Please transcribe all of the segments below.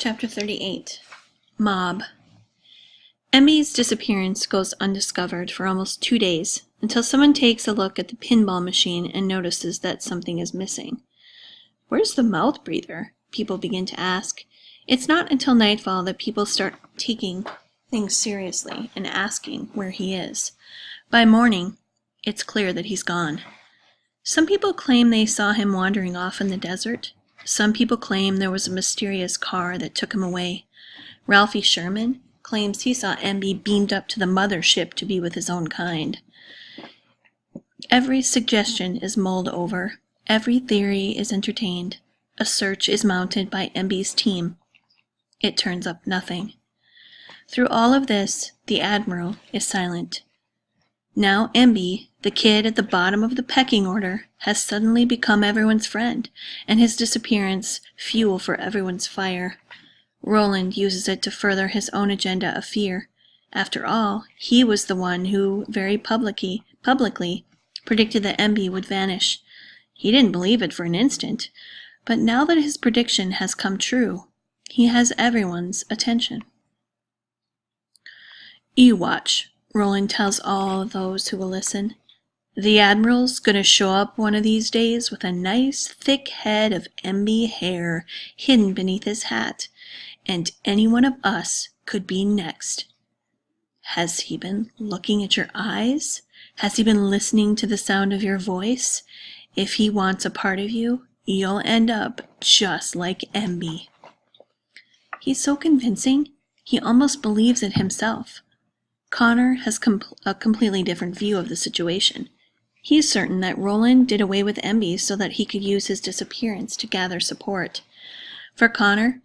Chapter 38. Mob. Emmy's disappearance goes undiscovered for almost 2 days, until someone takes a look at the pinball machine and notices that something is missing. Where's the mouth breather? People begin to ask. It's not until nightfall that people start taking things seriously and asking where he is. By morning, it's clear that he's gone. Some people claim they saw him wandering off in the desert. Some people claim there was a mysterious car that took him away. Ralphie Sherman claims he saw MB beamed up to the mothership to be with his own kind. Every suggestion is mulled over. Every theory is entertained. A search is mounted by MB's team. It turns up nothing. Through all of this, the Admiral is silent. Now MB, the kid at the bottom of the pecking order, has suddenly become everyone's friend, and his disappearance fuel for everyone's fire. Roland uses it to further his own agenda of fear. After all, he was the one who very publicly predicted that MB would vanish. He didn't believe it for an instant, but now that his prediction has come true, he has everyone's attention. You watch, Roland tells all of those who will listen. The Admiral's gonna show up one of these days with a nice thick head of MB hair hidden beneath his hat, and any one of us could be next. Has he been looking at your eyes? Has he been listening to the sound of your voice? If he wants a part of you, you'll end up just like MB. He's so convincing, he almost believes it himself. Connor has a completely different view of the situation. He's certain that Roland did away with MB so that he could use his disappearance to gather support. For Connor,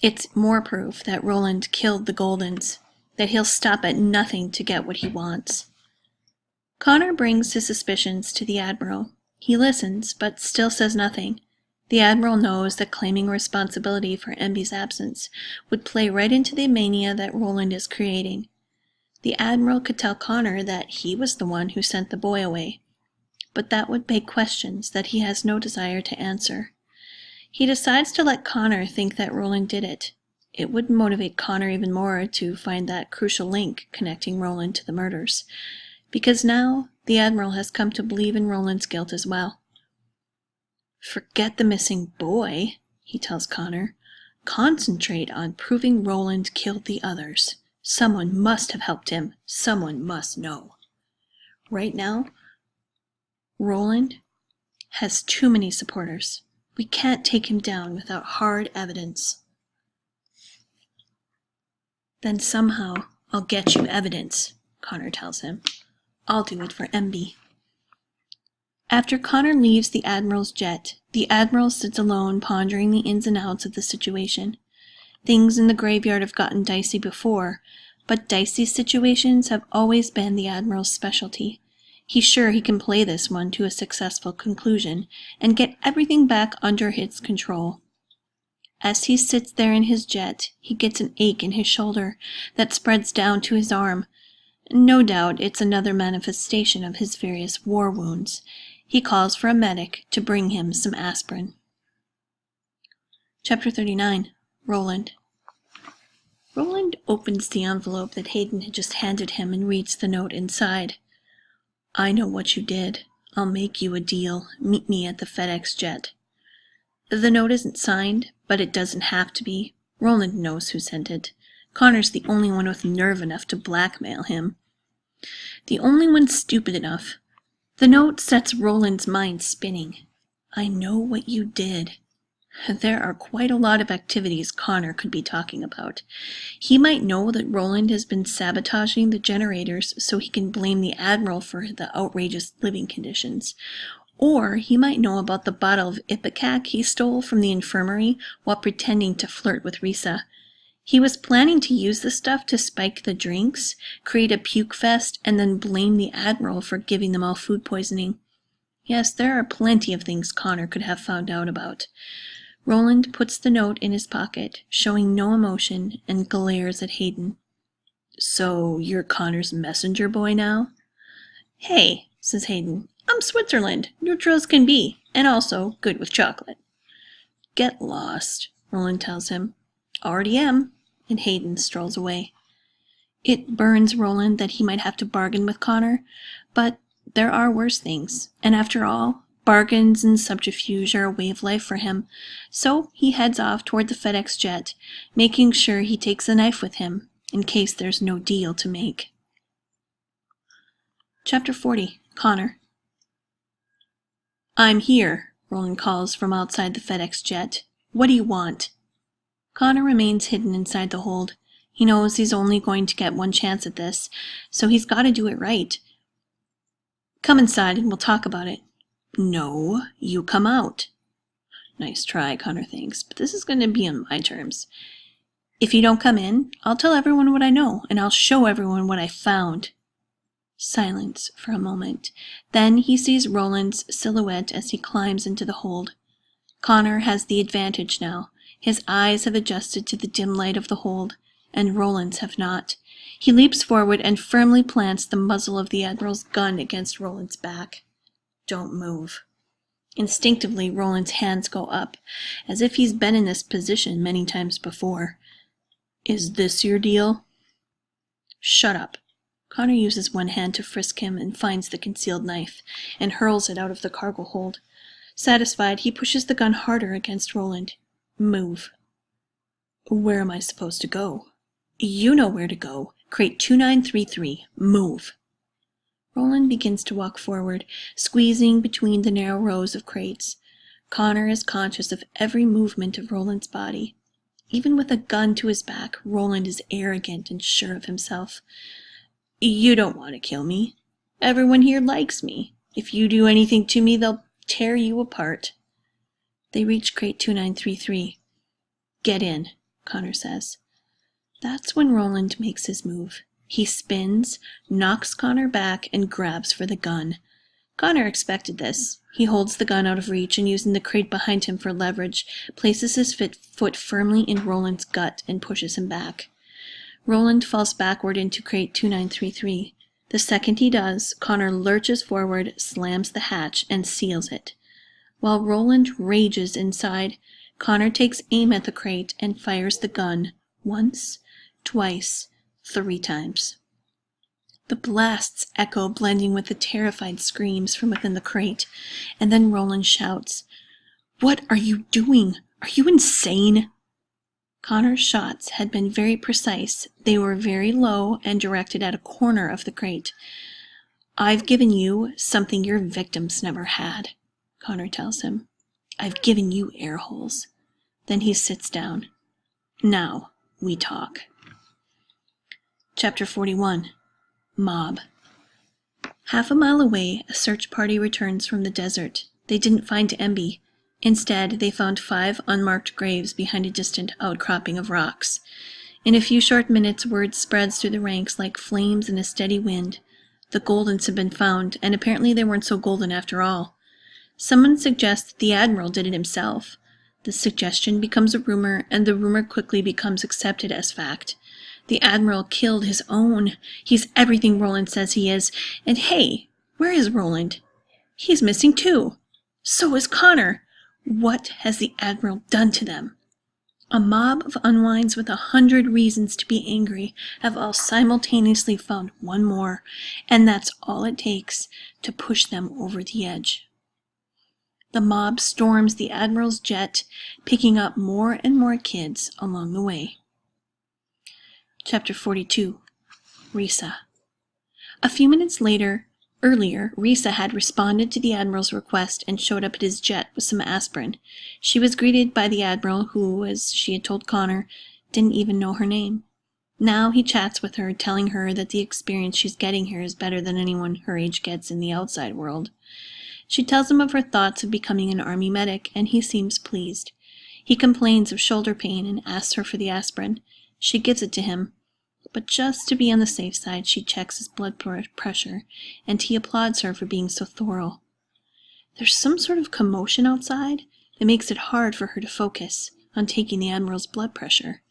it's more proof that Roland killed the Goldens, that he'll stop at nothing to get what he wants. Connor brings his suspicions to the Admiral. He listens, but still says nothing. The Admiral knows that claiming responsibility for MB's absence would play right into the mania that Roland is creating. The Admiral could tell Connor that he was the one who sent the boy away, but that would beg questions that he has no desire to answer. He decides to let Connor think that Roland did it. It would motivate Connor even more to find that crucial link connecting Roland to the murders, because now the Admiral has come to believe in Roland's guilt as well. Forget the missing boy, he tells Connor. Concentrate on proving Roland killed the others. Someone must have helped him. Someone must know. Right now, Roland has too many supporters. We can't take him down without hard evidence. Then somehow I'll get you evidence, Connor tells him. I'll do it for MB. After Connor leaves the Admiral's jet, the Admiral sits alone pondering the ins and outs of the situation. Things in the graveyard have gotten dicey before, but dicey situations have always been the Admiral's specialty. He's sure he can play this one to a successful conclusion and get everything back under his control. As he sits there in his jet, he gets an ache in his shoulder that spreads down to his arm. No doubt it's another manifestation of his various war wounds. He calls for a medic to bring him some aspirin. Chapter 39. Roland. Roland opens the envelope that Hayden had just handed him and reads the note inside. I know what you did. I'll make you a deal. Meet me at the FedEx jet. The note isn't signed, but it doesn't have to be. Roland knows who sent it. Connor's the only one with nerve enough to blackmail him. The only one stupid enough. The note sets Roland's mind spinning. I know what you did. There are quite a lot of activities Connor could be talking about. He might know that Roland has been sabotaging the generators so he can blame the Admiral for the outrageous living conditions. Or he might know about the bottle of Ipecac he stole from the infirmary while pretending to flirt with Risa. He was planning to use the stuff to spike the drinks, create a puke fest, and then blame the Admiral for giving them all food poisoning. Yes, there are plenty of things Connor could have found out about. Roland puts the note in his pocket, showing no emotion, and glares at Hayden. So you're Connor's messenger boy now? Hey, says Hayden, I'm Switzerland, neutral as can be, and also good with chocolate. Get lost, Roland tells him. Already am, and Hayden strolls away. It burns Roland that he might have to bargain with Connor, but there are worse things, and after all, bargains and subterfuge are a way of life for him, so he heads off toward the FedEx jet, making sure he takes a knife with him, in case there's no deal to make. Chapter 40. Connor. "I'm here," Roland calls from outside the FedEx jet. "What do you want?" Connor remains hidden inside the hold. He knows he's only going to get one chance at this, so he's got to do it right. "Come inside and we'll talk about it." "No, you come out." Nice try, Connor thinks, but this is going to be on my terms. "If you don't come in, I'll tell everyone what I know, and I'll show everyone what I found." Silence for a moment. Then he sees Roland's silhouette as he climbs into the hold. Connor has the advantage now. His eyes have adjusted to the dim light of the hold, and Roland's have not. He leaps forward and firmly plants the muzzle of the Admiral's gun against Roland's back. "Don't move." Instinctively, Roland's hands go up, as if he's been in this position many times before. "Is this your deal?" "Shut up." Connor uses one hand to frisk him and finds the concealed knife, and hurls it out of the cargo hold. Satisfied, he pushes the gun harder against Roland. "Move." "Where am I supposed to go?" "You know where to go. Crate 2933. Move." Roland begins to walk forward, squeezing between the narrow rows of crates. Connor is conscious of every movement of Roland's body. Even with a gun to his back, Roland is arrogant and sure of himself. "You don't want to kill me. Everyone here likes me. If you do anything to me, they'll tear you apart." They reach crate 2933. "Get in," Connor says. That's when Roland makes his move. He spins, knocks Connor back, and grabs for the gun. Connor expected this. He holds the gun out of reach and, using the crate behind him for leverage, places his foot firmly in Roland's gut and pushes him back. Roland falls backward into crate 2933. The second he does, Connor lurches forward, slams the hatch, and seals it. While Roland rages inside, Connor takes aim at the crate and fires the gun once, twice, 3 times. The blasts echo, blending with the terrified screams from within the crate, and then Roland shouts, "What are you doing? Are you insane?" Connor's shots had been very precise. They were very low and directed at a corner of the crate. "I've given you something your victims never had," Connor tells him. "I've given you air holes." Then he sits down. "Now we talk." Chapter 41. Mob. Half a mile away, a search party returns from the desert. They didn't find Emby. Instead, they found 5 unmarked graves behind a distant outcropping of rocks. In a few short minutes, word spreads through the ranks like flames in a steady wind. The Goldens had been found, and apparently they weren't so golden after all. Someone suggests that the Admiral did it himself. The suggestion becomes a rumor, and the rumor quickly becomes accepted as fact. The Admiral killed his own. He's everything Roland says he is. And hey, where is Roland? He's missing too. So is Connor. What has the Admiral done to them? A mob of unwinds with 100 reasons to be angry have all simultaneously found one more, and that's all it takes to push them over the edge. The mob storms the Admiral's jet, picking up more and more kids along the way. Chapter 42. Risa. A few minutes earlier, Risa had responded to the Admiral's request and showed up at his jet with some aspirin. She was greeted by the Admiral, who, as she had told Connor, didn't even know her name. Now he chats with her, telling her that the experience she's getting here is better than anyone her age gets in the outside world. She tells him of her thoughts of becoming an army medic, and he seems pleased. He complains of shoulder pain and asks her for the aspirin. She gives it to him, but just to be on the safe side, she checks his blood pressure, and he applauds her for being so thorough. There's some sort of commotion outside that makes it hard for her to focus on taking the Admiral's blood pressure.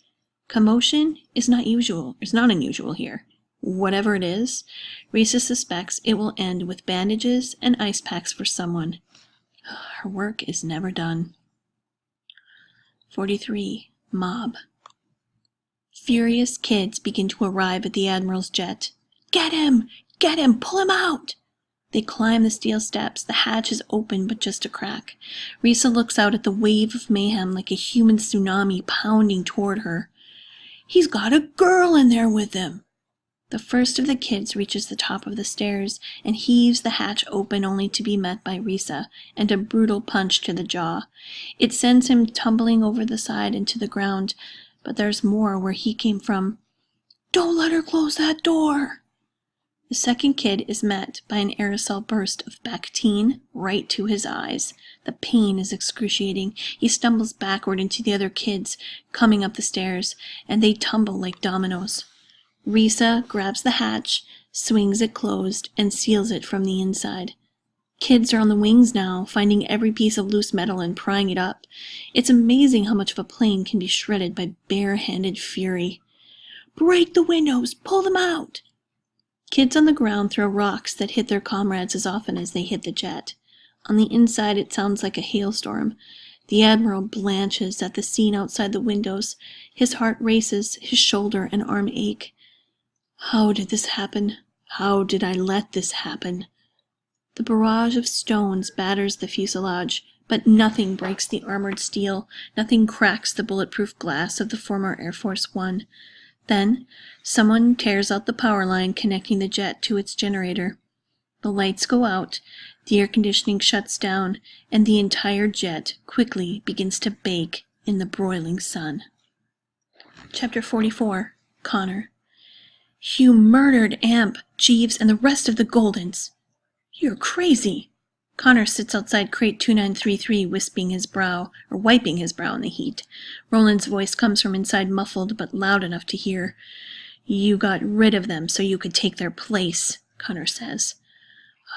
Commotion is not unusual here. Whatever it is, Risa suspects it will end with bandages and ice packs for someone. Her work is never done. 43. Mob. Furious kids begin to arrive at the Admiral's jet. Get him! Get him! Pull him out! They climb the steel steps. The hatch is open, but just a crack. Risa looks out at the wave of mayhem like a human tsunami pounding toward her. He's got a girl in there with him! The first of the kids reaches the top of the stairs and heaves the hatch open only to be met by Risa and a brutal punch to the jaw. It sends him tumbling over the side into the ground, but there's more where he came from. Don't let her close that door! The second kid is met by an aerosol burst of Bactine right to his eyes. The pain is excruciating. He stumbles backward into the other kids coming up the stairs, and they tumble like dominoes. Risa grabs the hatch, swings it closed, and seals it from the inside. Kids are on the wings now, finding every piece of loose metal and prying it up. It's amazing how much of a plane can be shredded by bare-handed fury. Break the windows! Pull them out! Kids on the ground throw rocks that hit their comrades as often as they hit the jet. On the inside it sounds like a hailstorm. The Admiral blanches at the scene outside the windows. His heart races, his shoulder and arm ache. How did this happen? How did I let this happen? The barrage of stones batters the fuselage, but nothing breaks the armored steel, nothing cracks the bulletproof glass of the former Air Force One. Then, someone tears out the power line connecting the jet to its generator. The lights go out, the air conditioning shuts down, and the entire jet quickly begins to bake in the broiling sun. Chapter 44. Connor. You murdered Amp, Jeeves, and the rest of the Goldens. You're crazy. Connor sits outside crate 2933 wiping his brow in the heat. Roland's voice comes from inside muffled but loud enough to hear. You got rid of them so you could take their place, Connor says.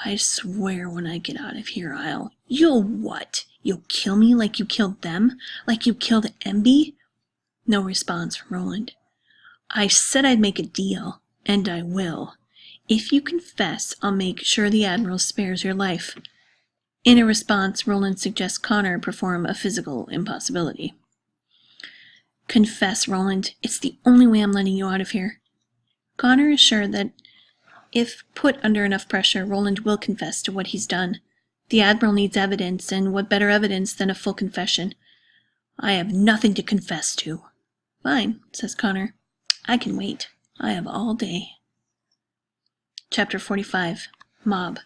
I swear when I get out of here I'll... You'll what? You'll kill me like you killed them? Like you killed MB? No response from Roland. I said I'd make a deal, and I will. If you confess, I'll make sure the Admiral spares your life. In a response, Roland suggests Connor perform a physical impossibility. Confess, Roland. It's the only way I'm letting you out of here. Connor is sure that if put under enough pressure, Roland will confess to what he's done. The Admiral needs evidence, and what better evidence than a full confession? I have nothing to confess to. Fine, says Connor. I can wait. I have all day. Chapter 45. Mob.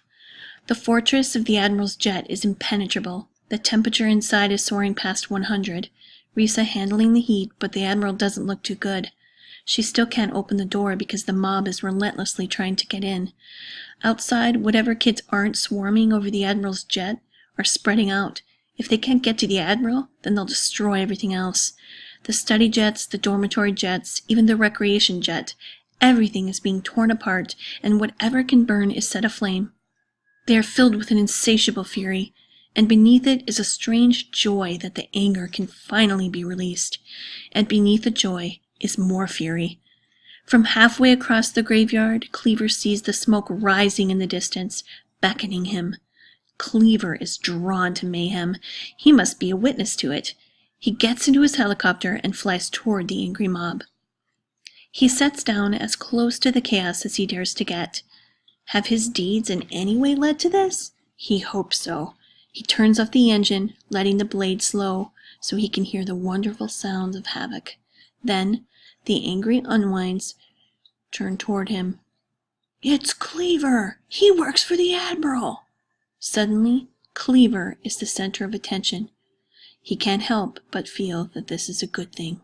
The fortress of the Admiral's jet is impenetrable. The temperature inside is soaring past 100. Risa handling the heat, but the Admiral doesn't look too good. She still can't open the door because the mob is relentlessly trying to get in. Outside, whatever kids aren't swarming over the Admiral's jet are spreading out. If they can't get to the Admiral, then they'll destroy everything else. The study jets, the dormitory jets, even the recreation jet, everything is being torn apart, and whatever can burn is set aflame. They are filled with an insatiable fury, and beneath it is a strange joy that the anger can finally be released. And beneath the joy is more fury. From halfway across the graveyard, Cleaver sees the smoke rising in the distance, beckoning him. Cleaver is drawn to mayhem. He must be a witness to it. He gets into his helicopter and flies toward the angry mob. He sets down as close to the chaos as he dares to get. Have his deeds in any way led to this? He hopes so. He turns off the engine, letting the blade slow, so he can hear the wonderful sounds of havoc. Then, the angry Unwinds turn toward him. It's Cleaver! He works for the Admiral! Suddenly, Cleaver is the center of attention. He can't help but feel that this is a good thing.